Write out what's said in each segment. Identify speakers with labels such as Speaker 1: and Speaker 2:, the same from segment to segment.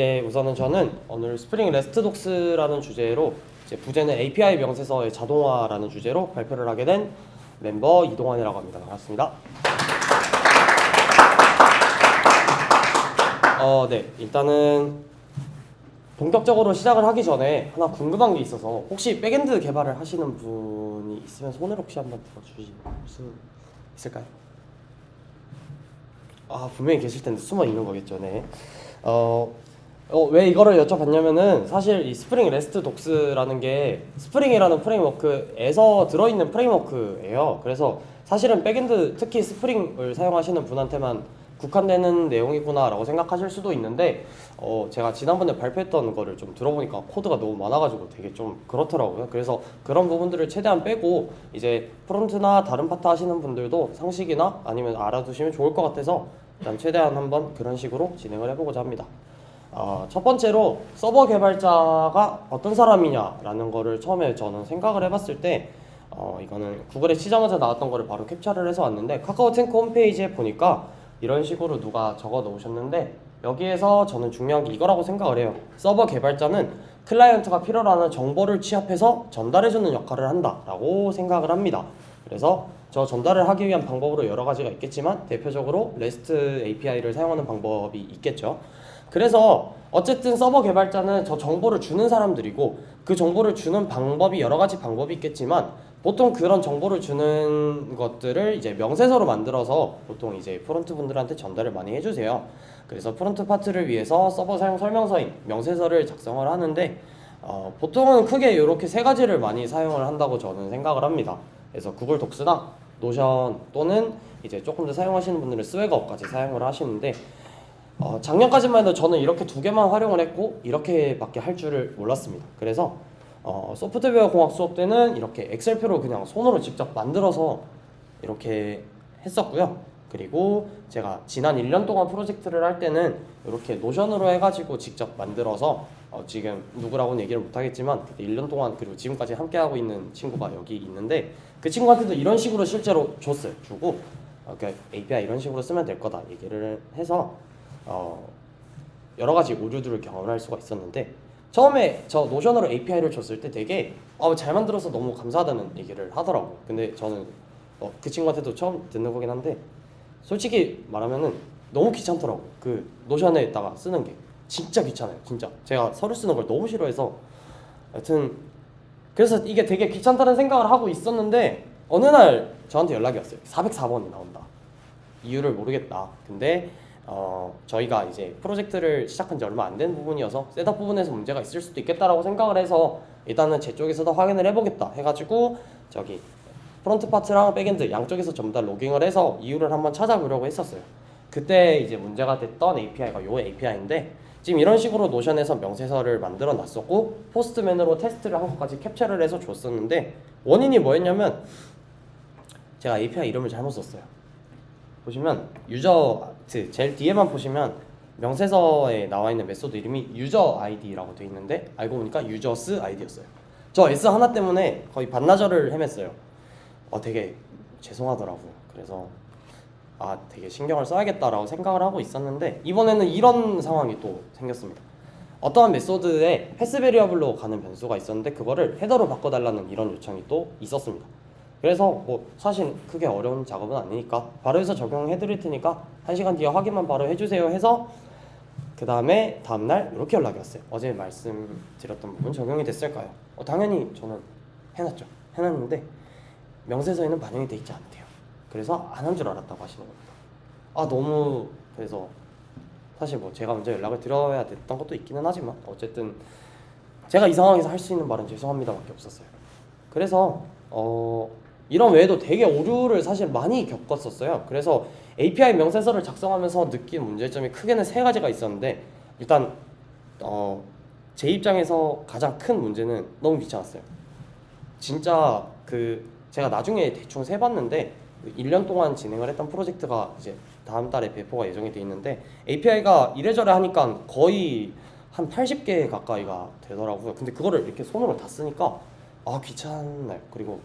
Speaker 1: 네, 우선은 저는 오늘 스프링 레스트 독스라는 주제로 이제 부제는 API 명세서의 자동화라는 주제로 발표를 하게 된 멤버 이동환이라고 합니다. 반갑습니다. 네, 일단은 본격적으로 시작을 하기 전에 하나 궁금한 게 있어서 혹시 백엔드 개발을 하시는 분이 있으면 손을 혹시 한번 들어주실 수 있을까요? 분명히 계실 텐데 숨어 있는 거겠죠, 네. 왜 이거를 여쭤봤냐면은 사실 이 스프링 레스트 독스라는 게 스프링이라는 프레임워크에서 들어있는 프레임워크예요. 그래서 사실은 백엔드 특히 스프링을 사용하시는 분한테만 국한되는 내용이구나라고 생각하실 수도 있는데 제가 지난번에 발표했던 거를 좀 들어보니까 코드가 너무 많아가지고 되게 좀 그렇더라고요. 그래서 그런 부분들을 최대한 빼고 이제 프론트나 다른 파트 하시는 분들도 상식이나 아니면 알아두시면 좋을 것 같아서 일단 최대한 한번 그런 식으로 진행을 해보고자 합니다. 첫 번째로 서버 개발자가 어떤 사람이냐라는 거를 처음에 저는 생각을 해봤을 때 이거는 구글에 치자마자 나왔던 거를 바로 캡처를 해서 왔는데 카카오탱크 홈페이지에 보니까 이런 식으로 누가 적어 놓으셨는데 여기에서 저는 중요한 게 이거라고 생각을 해요. 서버 개발자는 클라이언트가 필요로 하는 정보를 취합해서 전달해주는 역할을 한다라고 생각을 합니다. 그래서 저 전달을 하기 위한 방법으로 여러 가지가 있겠지만 대표적으로 REST API를 사용하는 방법이 있겠죠. 그래서 어쨌든 서버 개발자는 저 정보를 주는 사람들이고 그 정보를 주는 방법이 여러 가지 방법이 있겠지만 보통 그런 정보를 주는 것들을 이제 명세서로 만들어서 보통 이제 프론트 분들한테 전달을 많이 해주세요. 그래서 프론트 파트를 위해서 서버 사용 설명서인 명세서를 작성을 하는데 보통은 크게 이렇게 세 가지를 많이 사용을 한다고 저는 생각을 합니다. 그래서 구글 독스나 노션 또는 이제 조금 더 사용하시는 분들은 스웨거까지 사용을 하시는데 작년까지만 해도 저는 이렇게 두 개만 활용을 했고 이렇게밖에 할 줄을 몰랐습니다. 그래서 소프트웨어 공학 수업 때는 이렇게 엑셀표로 그냥 손으로 직접 만들어서 이렇게 했었고요. 그리고 제가 지난 1년 동안 프로젝트를 할 때는 이렇게 노션으로 해가지고 직접 만들어서 지금 누구라고는 얘기를 못하겠지만 그때 1년 동안 그리고 지금까지 함께하고 있는 친구가 여기 있는데 그 친구한테도 이런 식으로 실제로 주고 API 이런 식으로 쓰면 될 거다 얘기를 해서 여러 가지 오류들을 경험할 수가 있었는데 처음에 저 노션으로 API를 줬을 때 되게 잘 만들어서 너무 감사하다는 얘기를 하더라고. 근데 저는 그 친구한테도 처음 듣는 거긴 한데 솔직히 말하면은 너무 귀찮더라고. 그 노션에다가 쓰는 게 진짜 귀찮아요. 진짜 제가 서류 쓰는 걸 너무 싫어해서 하여튼 그래서 이게 되게 귀찮다는 생각을 하고 있었는데 어느 날 저한테 연락이 왔어요. 404번이 나온다. 이유를 모르겠다. 근데 저희가 이제 프로젝트를 시작한 지 얼마 안 된 부분이어서 셋업 부분에서 문제가 있을 수도 있겠다라고 생각을 해서 일단은 제 쪽에서도 확인을 해보겠다 해가지고 저기 프론트 파트랑 백엔드 양쪽에서 전부 다 로깅을 해서 이유를 한번 찾아보려고 했었어요. 그때 이제 문제가 됐던 API가 요 API인데 지금 이런 식으로 노션에서 명세서를 만들어 놨었고 포스트맨으로 테스트를 한 것까지 캡처를 해서 줬었는데 원인이 뭐였냐면 제가 API 이름을 잘못 썼어요. 보시면 유저 제일 뒤에만 보시면 명세서에 나와 있는 메소드 이름이 유저 아이디라고 되어 있는데 알고 보니까 유저스 아이디였어요. 저 S 하나 때문에 거의 반나절을 헤맸어요. 되게 죄송하더라고요. 그래서 되게 신경을 써야겠다라고 생각을 하고 있었는데 이번에는 이런 상황이 또 생겼습니다. 어떠한 메소드에 패스 베리어블로 가는 변수가 있었는데 그거를 헤더로 바꿔달라는 이런 요청이 또 있었습니다. 그래서 뭐 사실 크게 어려운 작업은 아니니까 바로 해서 적용해 드릴 테니까 1시간 뒤에 확인만 바로 해주세요 해서 그 다음에 다음날 이렇게 연락이 왔어요. 어제 말씀드렸던 부분 적용이 됐을까요? 당연히 저는 해놨는데 명세서에는 반영이 돼 있지 않대요. 그래서 안 한 줄 알았다고 하시는 겁니다. 너무 그래서 사실 뭐 제가 먼저 연락을 드려야 됐던 것도 있기는 하지만 어쨌든 제가 이 상황에서 할 수 있는 말은 죄송합니다밖에 없었어요. 그래서 이런 외에도 되게 오류를 사실 많이 겪었었어요. 그래서 API 명세서를 작성하면서 느낀 문제점이 크게는 세 가지가 있었는데 일단 제 입장에서 가장 큰 문제는 너무 귀찮았어요. 진짜 제가 나중에 대충 세봤는데 1년 동안 진행을 했던 프로젝트가 이제 다음 달에 배포가 예정이 돼 있는데 API가 이래저래 하니까 거의 한 80개 가까이가 되더라고요. 근데 그거를 이렇게 손으로 다 쓰니까 귀찮나요. 그리고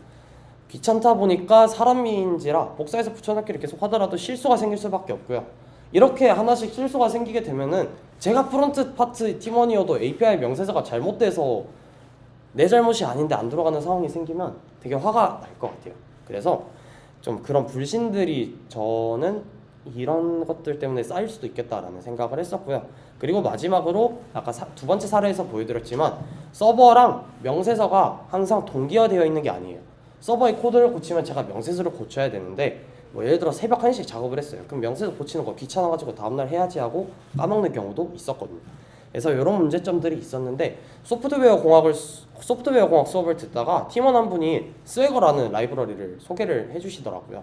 Speaker 1: 귀찮다 보니까 사람인지라 복사해서 붙여넣기를 계속 하더라도 실수가 생길 수밖에 없고요. 이렇게 하나씩 실수가 생기게 되면은 제가 프론트 파트 팀원이어도 API 명세서가 잘못돼서 내 잘못이 아닌데 안 들어가는 상황이 생기면 되게 화가 날 것 같아요. 그래서 좀 그런 불신들이 저는 이런 것들 때문에 쌓일 수도 있겠다라는 생각을 했었고요. 그리고 마지막으로 아까 두 번째 사례에서 보여드렸지만 서버랑 명세서가 항상 동기화되어 있는 게 아니에요. 서버의 코드를 고치면 제가 명세서를 고쳐야 되는데 뭐 예를 들어 새벽 1시에 작업을 했어요. 그럼 명세서 고치는 거 귀찮아가지고 다음날 해야지 하고 까먹는 경우도 있었거든요. 그래서 이런 문제점들이 있었는데 소프트웨어 공학 수업을 듣다가 팀원 한 분이 스웨거라는 라이브러리를 소개를 해주시더라고요.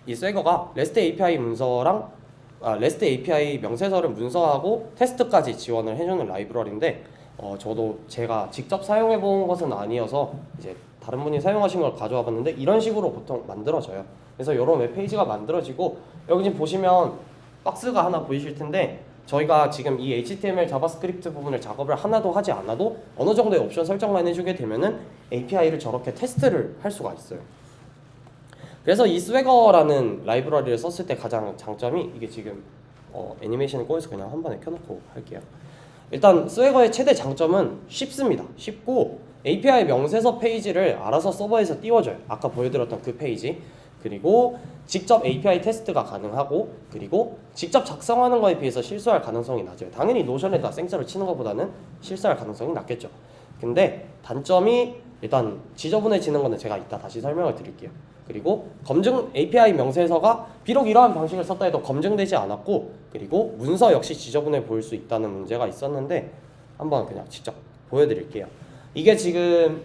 Speaker 1: 이 스웨거가 REST API 문서랑 REST API 명세서를 문서하고 테스트까지 지원을 해주는 라이브러리인데 저도 제가 직접 사용해 본 것은 아니어서 이제 다른 분이 사용하신 걸 가져와 봤는데 이런 식으로 보통 만들어져요. 그래서 이런 웹페이지가 만들어지고 여기 지금 보시면 박스가 하나 보이실 텐데 저희가 지금 이 HTML, 자바스크립트 부분을 작업을 하나도 하지 않아도 어느 정도의 옵션 설정만 해주게 되면은 API를 저렇게 테스트를 할 수가 있어요. 그래서 이 스웨거라는 라이브러리를 썼을 때 가장 장점이 이게 지금 애니메이션을 꺼내서 그냥 한 번에 켜놓고 할게요. 일단 스웨거의 최대 장점은 쉽습니다. 쉽고 API 명세서 페이지를 알아서 서버에서 띄워줘요. 아까 보여드렸던 그 페이지. 그리고 직접 API 테스트가 가능하고 그리고 직접 작성하는 거에 비해서 실수할 가능성이 낮아요. 당연히 노션에다 생짜로 치는 것보다는 실수할 가능성이 낮겠죠. 근데 단점이 일단 지저분해지는 거는 제가 이따 다시 설명을 드릴게요. 그리고 검증 API 명세서가 비록 이러한 방식을 썼다 해도 검증되지 않았고 그리고 문서 역시 지저분해 보일 수 있다는 문제가 있었는데 한번 그냥 직접 보여드릴게요. 이게 지금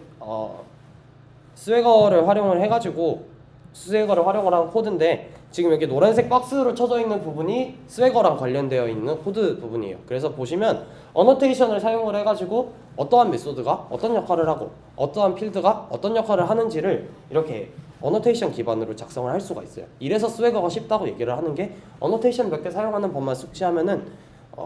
Speaker 1: 스웨거를 활용을 해가지고 스웨거를 활용을 한 코드인데 지금 여기 노란색 박스로 쳐져 있는 부분이 스웨거랑 관련되어 있는 코드 부분이에요. 그래서 보시면 어노테이션을 사용을 해가지고 어떠한 메소드가 어떤 역할을 하고 어떠한 필드가 어떤 역할을 하는지를 이렇게 어노테이션 기반으로 작성을 할 수가 있어요. 이래서 스웨거가 쉽다고 얘기를 하는 게 어노테이션 몇 개 사용하는 법만 숙지하면은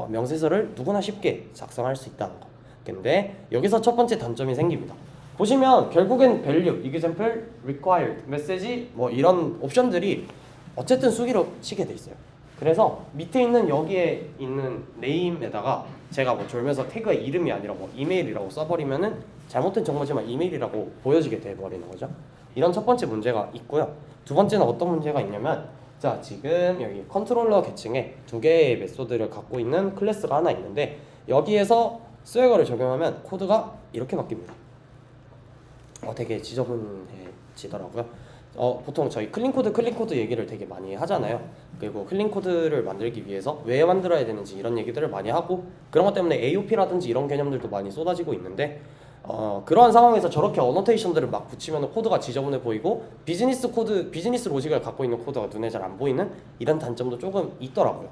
Speaker 1: 명세서를 누구나 쉽게 작성할 수 있다는 거. 근데 여기서 첫 번째 단점이 생깁니다. 보시면 결국엔 value, example, required, message 뭐 이런 옵션들이 어쨌든 수기로 치게 돼 있어요. 그래서 밑에 있는 여기에 있는 네임에다가 제가 뭐 졸면서 태그의 이름이 아니라 뭐 이메일이라고 써버리면은 잘못된 정보지만 이메일이라고 보여지게 돼버리는 거죠. 이런 첫 번째 문제가 있고요. 두 번째는 어떤 문제가 있냐면 자 지금 여기 컨트롤러 계층에 두 개의 메소드를 갖고 있는 클래스가 하나 있는데 여기에서 스웨거를 적용하면 코드가 이렇게 바뀝니다. 되게 지저분해지더라고요. 보통 저희 클린코드 얘기를 되게 많이 하잖아요. 그리고 클린코드를 만들기 위해서 왜 만들어야 되는지 이런 얘기들을 많이 하고 그런 것 때문에 AOP라든지 이런 개념들도 많이 쏟아지고 있는데 그러한 상황에서 저렇게 어노테이션들을 막 붙이면 코드가 지저분해 보이고 비즈니스 로직을 갖고 있는 코드가 눈에 잘 안 보이는 이런 단점도 조금 있더라고요.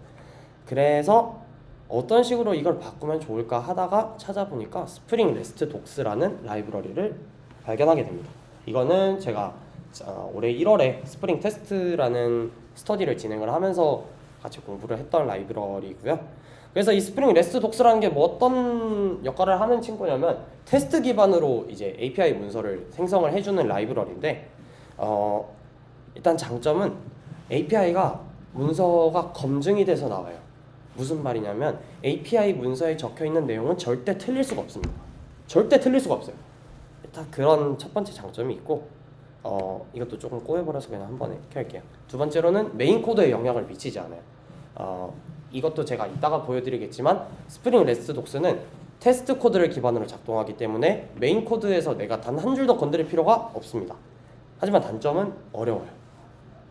Speaker 1: 그래서 어떤 식으로 이걸 바꾸면 좋을까 하다가 찾아보니까 스프링 레스트 독스라는 라이브러리를 발견하게 됩니다. 이거는 제가 올해 1월에 스프링 테스트라는 스터디를 진행을 하면서 같이 공부를 했던 라이브러리고요. 그래서 이 스프링 레스트 독스라는 게 뭐 어떤 역할을 하는 친구냐면 테스트 기반으로 이제 API 문서를 생성을 해주는 라이브러리인데 일단 장점은 API가 문서가 검증이 돼서 나와요. 무슨 말이냐면 API 문서에 적혀있는 내용은 절대 틀릴 수가 없습니다. 절대 틀릴 수가 없어요. 일단 그런 첫 번째 장점이 있고 이것도 조금 꼬여버려서 그냥 한 번에 켤게요. 두 번째로는 메인 코드에 영향을 미치지 않아요. 이것도 제가 이따가 보여드리겠지만 스프링 레스트 독스는 테스트 코드를 기반으로 작동하기 때문에 메인 코드에서 내가 단 한 줄도 건드릴 필요가 없습니다. 하지만 단점은 어려워요.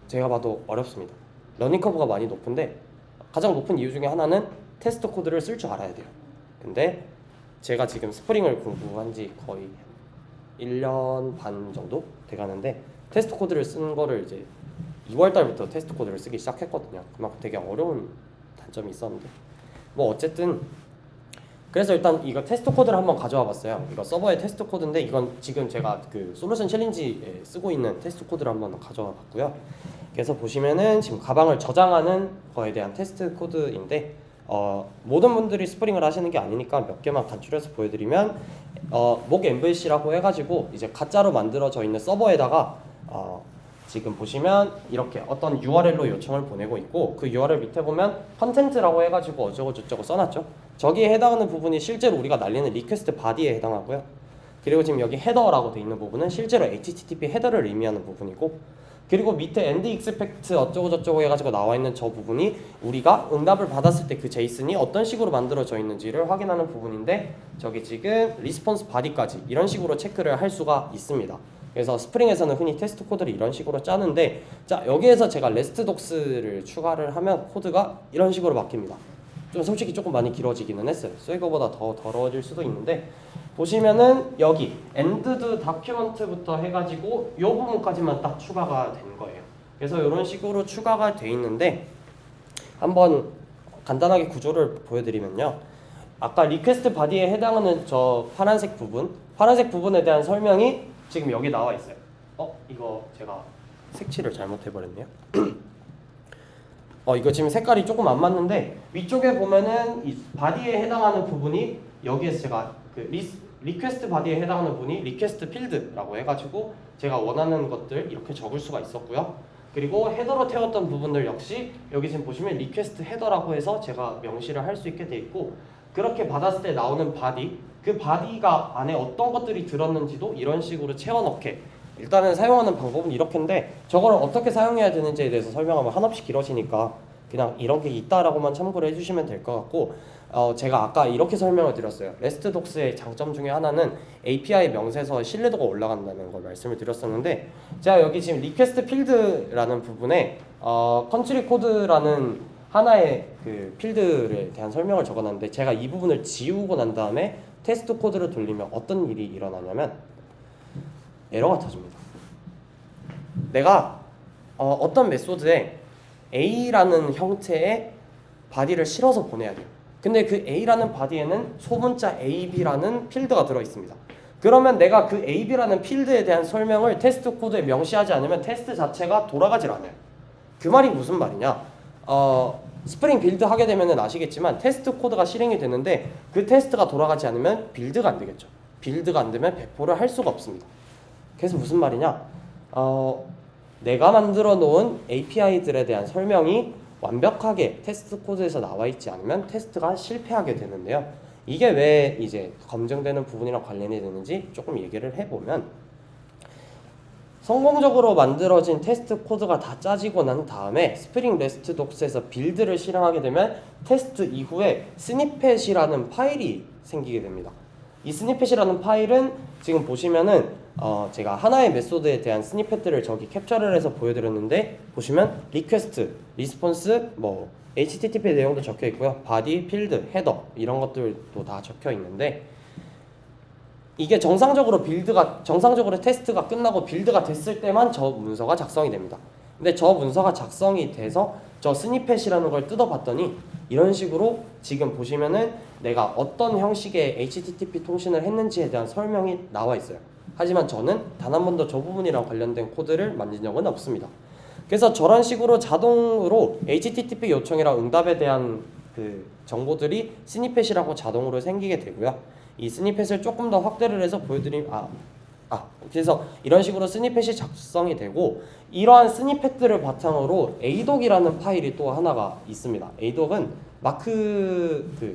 Speaker 1: 제가 봐도 어렵습니다. 러닝 커브가 많이 높은데 가장 높은 이유 중에 하나는 테스트 코드를 쓸 줄 알아야 돼요. 근데 제가 지금 스프링을 공부한 지 거의 1년 반 정도 돼가는데 테스트 코드를 쓴 거를 이제 2월 달부터 테스트 코드를 쓰기 시작했거든요. 그만큼 되게 어려운 단점이 있었는데 뭐 어쨌든 그래서 일단 이거 테스트 코드를 한번 가져와 봤어요. 이거 서버의 테스트 코드인데 이건 지금 제가 그 솔루션 챌린지에 쓰고 있는 테스트 코드를 한번 가져와 봤고요. 그래서 보시면은 지금 가방을 저장하는 거에 대한 테스트 코드인데 모든 분들이 스프링을 하시는 게 아니니까 몇 개만 간추려서 보여드리면 mock MVC라고 해가지고 이제 가짜로 만들어져 있는 서버에다가 지금 보시면 이렇게 어떤 URL로 요청을 보내고 있고 그 URL 밑에 보면 컨텐츠라고 해가지고 어쩌고저쩌고 써놨죠. 저기에 해당하는 부분이 실제로 우리가 날리는 리퀘스트 바디에 해당하고요. 그리고 지금 여기 헤더라고 돼 있는 부분은 실제로 HTTP 헤더를 의미하는 부분이고, 그리고 밑에 end expect 어쩌고저쩌고 해가지고 나와 있는 저 부분이 우리가 응답을 받았을 때 그 제이슨이 어떤 식으로 만들어져 있는지를 확인하는 부분인데, 저기 지금 리스폰스 바디까지 이런 식으로 체크를 할 수가 있습니다. 그래서 스프링에서는 흔히 테스트 코드를 이런 식으로 짜는데, 자 여기에서 제가 레스트 독스를 추가를 하면 코드가 이런 식으로 바뀝니다. 좀 솔직히 조금 많이 길어지기는 했어요. 스웨거보다 더 더러워질 수도 있는데, 보시면은 여기 엔드드 다큐먼트부터 해가지고 이 부분까지만 딱 추가가 된 거예요. 그래서 이런 식으로 추가가 돼 있는데, 한번 간단하게 구조를 보여드리면요, 아까 리퀘스트 바디에 해당하는 저 파란색 부분에 대한 설명이 지금 여기 나와 있어요. 이거 제가 색칠을 잘못해버렸네요. 이거 지금 색깔이 조금 안 맞는데, 위쪽에 보면은 이 바디에 해당하는 부분이 여기에서 제가 그 리퀘스트 바디에 해당하는 부분이 리퀘스트 필드라고 해가지고 제가 원하는 것들 이렇게 적을 수가 있었고요. 그리고 헤더로 태웠던 부분들 역시 여기 지금 보시면 리퀘스트 헤더라고 해서 제가 명시를 할 수 있게 돼 있고, 그렇게 받았을 때 나오는 바디, 그 바디가 안에 어떤 것들이 들었는지도 이런 식으로 채워넣게, 일단은 사용하는 방법은 이렇게인데 저거를 어떻게 사용해야 되는지에 대해서 설명하면 한없이 길어지니까 그냥 이런 게 있다라고만 참고를 해주시면 될 것 같고, 제가 아까 이렇게 설명을 드렸어요. 레스트 독스의 장점 중에 하나는 API 명세서 신뢰도가 올라간다는 걸 말씀을 드렸었는데, 제가 여기 지금 리퀘스트 필드라는 부분에 컨트리 코드라는 하나의 그 필드에 대한 설명을 적어놨는데, 제가 이 부분을 지우고 난 다음에 테스트 코드를 돌리면 어떤 일이 일어나냐면 에러가 터집니다. 내가 어떤 메소드에 A라는 형태의 바디를 실어서 보내야 돼요. 근데 그 A라는 바디에는 소문자 AB라는 필드가 들어있습니다. 그러면 내가 그 AB라는 필드에 대한 설명을 테스트 코드에 명시하지 않으면 테스트 자체가 돌아가질 않아요. 그 말이 무슨 말이냐, 스프링 빌드 하게 되면 아시겠지만 테스트 코드가 실행이 되는데 그 테스트가 돌아가지 않으면 빌드가 안 되겠죠. 빌드가 안 되면 배포를 할 수가 없습니다. 그래서 무슨 말이냐, 내가 만들어 놓은 API들에 대한 설명이 완벽하게 테스트 코드에서 나와 있지 않으면 테스트가 실패하게 되는데요. 이게 왜 이제 검증되는 부분이랑 관련이 되는지 조금 얘기를 해보면, 성공적으로 만들어진 테스트 코드가 다 짜지고 난 다음에 스프링 레스트 독스에서 빌드를 실행하게 되면 테스트 이후에 스니펫이라는 파일이 생기게 됩니다. 이 스니펫이라는 파일은 지금 보시면은 제가 하나의 메소드에 대한 스니펫들을 저기 캡처를 해서 보여드렸는데, 보시면 리퀘스트, 리스폰스, HTTP 내용도 적혀 있고요, 바디, 필드, 헤더 이런 것들도 다 적혀 있는데, 이게 정상적으로 테스트가 끝나고 빌드가 됐을 때만 저 문서가 작성이 됩니다. 근데 저 문서가 작성이 돼서 저 스니펫이라는 걸 뜯어봤더니 이런 식으로 지금 보시면은 내가 어떤 형식의 HTTP 통신을 했는지에 대한 설명이 나와 있어요. 하지만 저는 단 한 번도 저 부분이랑 관련된 코드를 만진 적은 없습니다. 그래서 저런 식으로 자동으로 HTTP 요청이랑 응답에 대한 그 정보들이 스니펫이라고 자동으로 생기게 되고요. 이 스니펫을 조금 더 확대를 해서 보여드리면 그래서 이런 식으로 스니펫이 작성이 되고, 이러한 스니펫들을 바탕으로 에이독이라는 파일이 또 하나가 있습니다. 에이독은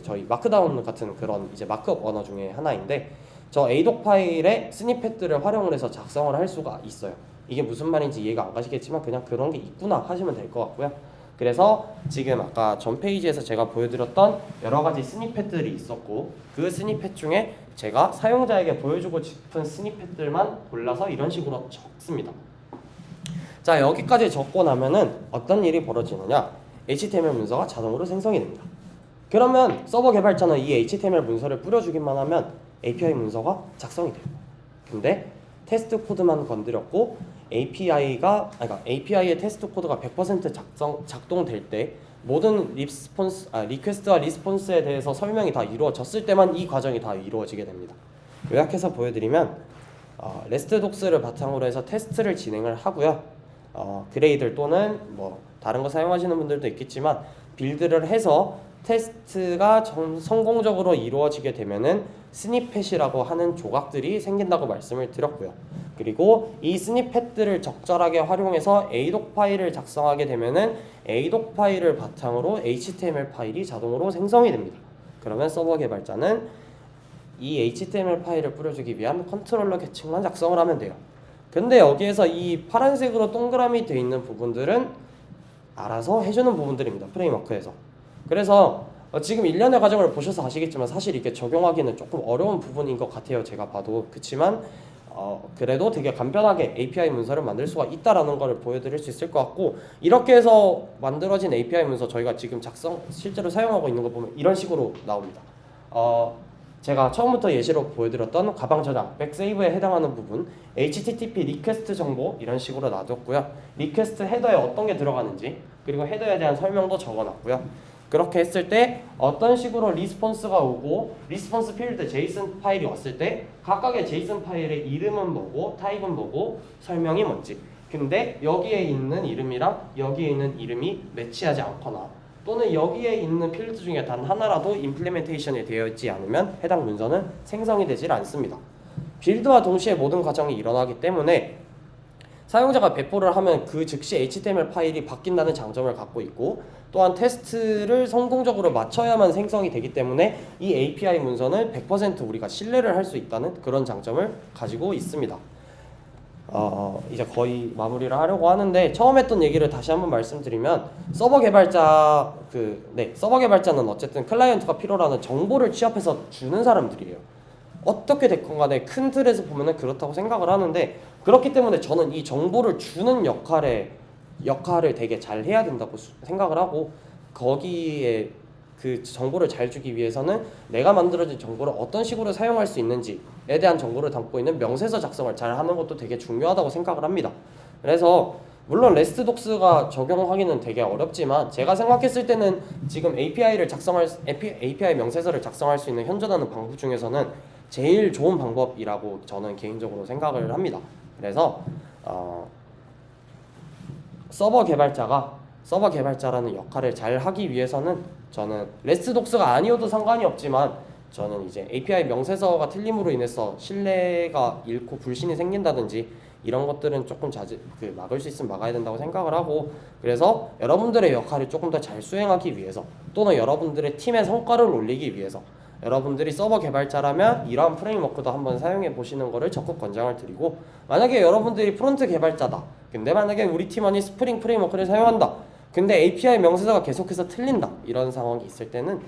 Speaker 1: 저희 마크다운 같은 그런 이제 마크업 언어 중에 하나인데, 저 에이독 파일에 스니펫들을 활용을 해서 작성을 할 수가 있어요. 이게 무슨 말인지 이해가 안 가시겠지만 그냥 그런 게 있구나 하시면 될 것 같고요. 그래서 지금 아까 전 페이지에서 제가 보여드렸던 여러 가지 스니펫들이 있었고, 그 스니펫 중에 제가 사용자에게 보여주고 싶은 스니펫들만 골라서 이런 식으로 적습니다. 자, 여기까지 적고 나면은 어떤 일이 벌어지느냐, HTML 문서가 자동으로 생성이 됩니다. 그러면 서버 개발자는 이 HTML 문서를 뿌려주기만 하면 API 문서가 작성이 돼요. 근데 테스트 코드만 건드렸고 API의 테스트 코드가 100% 작동될 때 모든 리퀘스트와 리스폰스에 대해서 설명이 다 이루어졌을 때만 이 과정이 다 이루어지게 됩니다. 요약해서 보여드리면 레스트 독스를 바탕으로 해서 테스트를 진행을 하고요. 그레이들 또는 다른 거 사용하시는 분들도 있겠지만 빌드를 해서 테스트가 성공적으로 이루어지게 되면은 스니펫이라고 하는 조각들이 생긴다고 말씀을 드렸고요. 그리고 이 스니펫들을 적절하게 활용해서 에이독 파일을 작성하게 되면은 에이독 파일을 바탕으로 HTML 파일이 자동으로 생성이 됩니다. 그러면 서버 개발자는 이 HTML 파일을 뿌려주기 위한 컨트롤러 계층만 작성을 하면 돼요. 근데 여기에서 이 파란색으로 동그라미 되어 있는 부분들은 알아서 해주는 부분들입니다. 프레임워크에서. 그래서 지금 일련의 과정을 보셔서 아시겠지만 사실 이게 적용하기는 조금 어려운 부분인 것 같아요. 제가 봐도. 그렇지만 그래도 되게 간편하게 API 문서를 만들 수가 있다라는 것을 보여드릴 수 있을 것 같고, 이렇게 해서 만들어진 API 문서 저희가 지금 실제로 사용하고 있는 거 보면 이런 식으로 나옵니다. 제가 처음부터 예시로 보여드렸던 가방 저장, 백세이브에 해당하는 부분, HTTP 리퀘스트 정보 이런 식으로 놔뒀고요. 리퀘스트 헤더에 어떤 게 들어가는지, 그리고 헤더에 대한 설명도 적어놨고요. 그렇게 했을 때 어떤 식으로 리스폰스가 오고, 리스폰스 필드 제이슨 파일이 왔을 때 각각의 제이슨 파일의 이름은 뭐고 타입은 뭐고 설명이 뭔지, 근데 여기에 있는 이름이랑 여기에 있는 이름이 매치하지 않거나 또는 여기에 있는 필드 중에 단 하나라도 임플리멘테이션이 되어 있지 않으면 해당 문서는 생성이 되질 않습니다. 빌드와 동시에 모든 과정이 일어나기 때문에 사용자가 배포를 하면 그 즉시 HTML 파일이 바뀐다는 장점을 갖고 있고, 또한 테스트를 성공적으로 맞춰야만 생성이 되기 때문에 이 API 문서는 100% 우리가 신뢰를 할 수 있다는 그런 장점을 가지고 있습니다. 이제 거의 마무리를 하려고 하는데, 처음 했던 얘기를 다시 한번 말씀드리면 서버 개발자는 어쨌든 클라이언트가 필요로 하는 정보를 취합해서 주는 사람들이에요. 어떻게 됐건 간에 큰 틀에서 보면은 그렇다고 생각을 하는데, 그렇기 때문에 저는 이 정보를 주는 역할을 되게 잘 해야 된다고 생각을 하고, 거기에 그 정보를 잘 주기 위해서는 내가 만들어진 정보를 어떤 식으로 사용할 수 있는지에 대한 정보를 담고 있는 명세서 작성을 잘 하는 것도 되게 중요하다고 생각을 합니다. 그래서 물론 레스트 독스가 적용하기는 되게 어렵지만 제가 생각했을 때는 지금 API 명세서를 작성할 수 있는 현존하는 방법 중에서는 제일 좋은 방법이라고 저는 개인적으로 생각을 합니다. 그래서 서버 개발자라는 역할을 잘 하기 위해서는 저는 레스트 독스가 아니어도 상관이 없지만, 저는 이제 API 명세서가 틀림으로 인해서 신뢰가 잃고 불신이 생긴다든지 이런 것들은 조금 막을 수 있으면 막아야 된다고 생각을 하고, 그래서 여러분들의 역할을 조금 더 잘 수행하기 위해서, 또는 여러분들의 팀의 성과를 올리기 위해서 여러분들이 서버 개발자라면 이러한 프레임워크도 한번 사용해 보시는 것을 적극 권장을 드리고, 만약에 여러분들이 프론트 개발자다, 근데 만약에 우리 팀원이 스프링 프레임워크를 사용한다, 근데 API 명세서가 계속해서 틀린다, 이런 상황이 있을 때는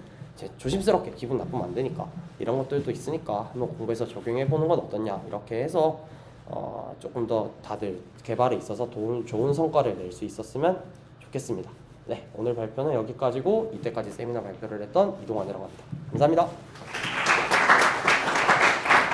Speaker 1: 조심스럽게, 기분 나쁘면 안 되니까 이런 것들도 있으니까 한번 공부해서 적용해 보는 건 어떠냐, 이렇게 해서 조금 더 다들 개발에 있어서 좋은 성과를 낼 수 있었으면 좋겠습니다. 네, 오늘 발표는 여기까지고, 이때까지 세미나 발표를 했던 이동환이라고 합니다. 감사합니다.